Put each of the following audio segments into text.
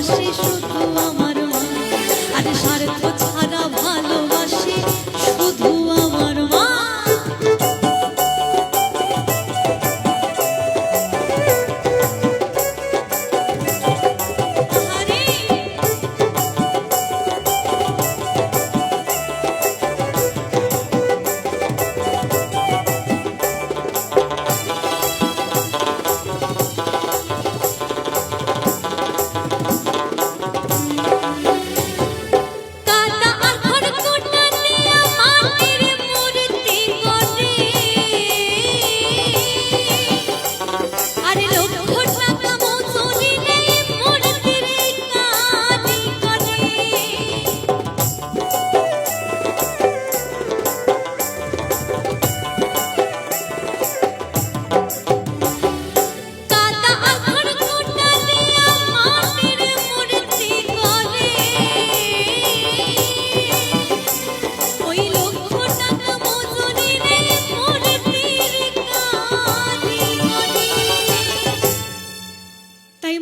ভালোবাসে শুধু আমার মা। আরে স্বার্থ ছাড়া ভালোবাসে শুধু আমার মা।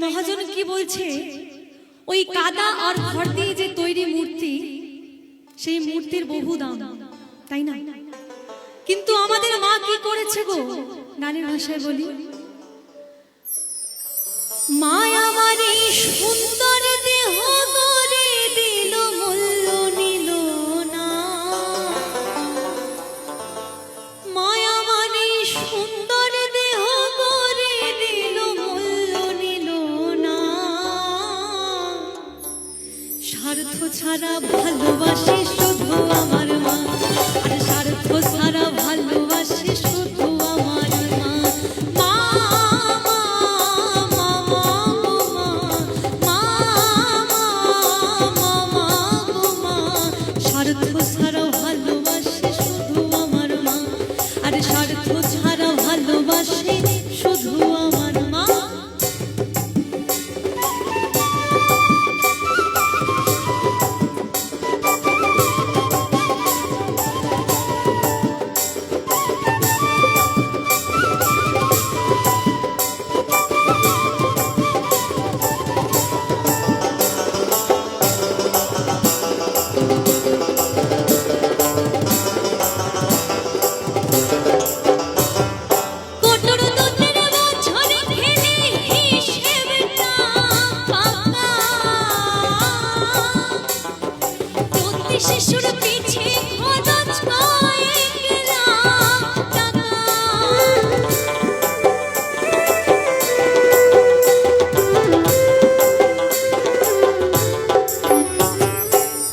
মহাজন কি বলছে, ওই কাদা আর খড় দিয়ে যে তৈরি মূর্তি, সেই মূর্তির বহু দাম, তাই না? কিন্তু আমাদের মা কি করেছে গো, গানের ভাষায় বলি, মা আমার এই সুন্দর দেহ গড়ে দিল, মূল্য নিল না। মা আমার এই সুন্দর দেহ গড়ে দিল, মূল্য নিল না। স্বার্থ ছাড়া ভালোবাসে শুধু আমার মা। আর স্বার্থ ছাড়া ভালোবাসে শুধু আমার মা। স্বার্থ ছাড়া ভালোবাসে শুধু আমার মা। আর স্বার্থ ছাড়া ভালোবাসে শুধু আমার মা। শিশুর পিছে খরচ কয়েক লাখ টাকা।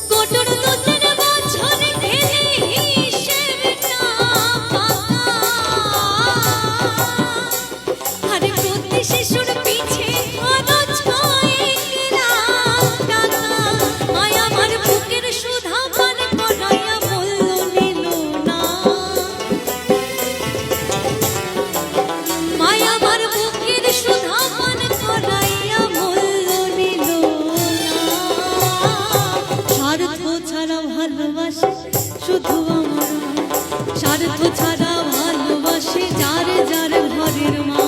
কোটর দুধের বছর ঢেলে হিসেবটা পাকা। আরে প্রতি শিশুর পিছে খরচ কয়েক লাখ টাকা। আয় আমার বুকের সুধা পান করাইয়া মূল্য নিল না। মায় আমার বুকের সুধা পান করাইয়া মূল্য নিল না। স্বার্থ ছাড়া ভালোবাসে শুধু আমার মা। স্বার্থ ছাড়া ভালোবাসে যার যার ঘরের মা।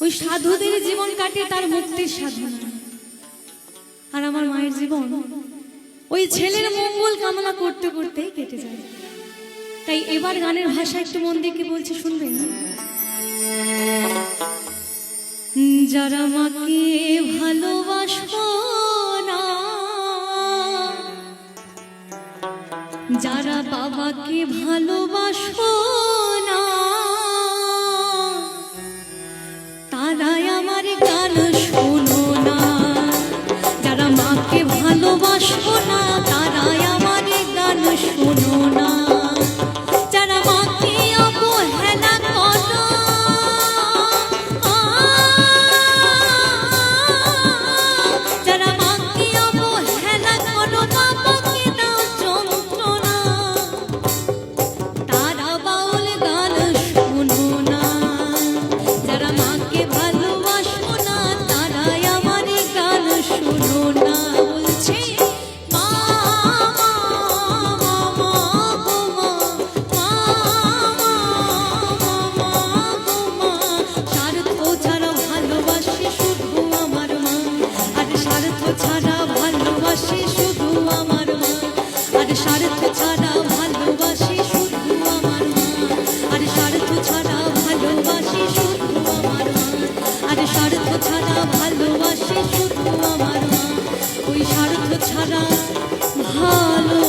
ওই সাধুদের জীবন কাটে তার মুক্তির সাধনা। আর আমার মায়ের জীবন ওই ছেলের মঙ্গল কামনা করতে করতেই কেটে যায়। তাই এবার গানের ভাষা একটু মন দিয়ে কি বলছে শুনবেন। যারা মাকে ভালোবাসো না, যারা বাবাকে ভালোবাসো না, তারাই আমার গান শোনো না। যারা মাকে ভালোবাসো না, তারাই আমার গান শোনো না। যারা মাকে অবহেলা করো, যারা মাকে অবহেলা করো, বাবাকে দাও যন্ত্রণা, তারা বাউল গান শোনো না। যারা মাকে ভালোবাসো না, তারাই আমার গান শোনো না। বলছে মা স্বার্থ ছাড়া ভালোবাসে শুধু আমার মা, আর স্বার্থ ছাড়া ভালোবাসে শুধু আমার মা, আর স্বার্থ ছাড়া ভালোবাসে শুধু আমার মা, আর স্বার্থ ছাড়া ভালোবাসে শুধু আমার মা, আর স্বার্থ ছাড়া ভালোবাসে শুধু আমার মা। ওই স্বার্থ ছাড়া ভালো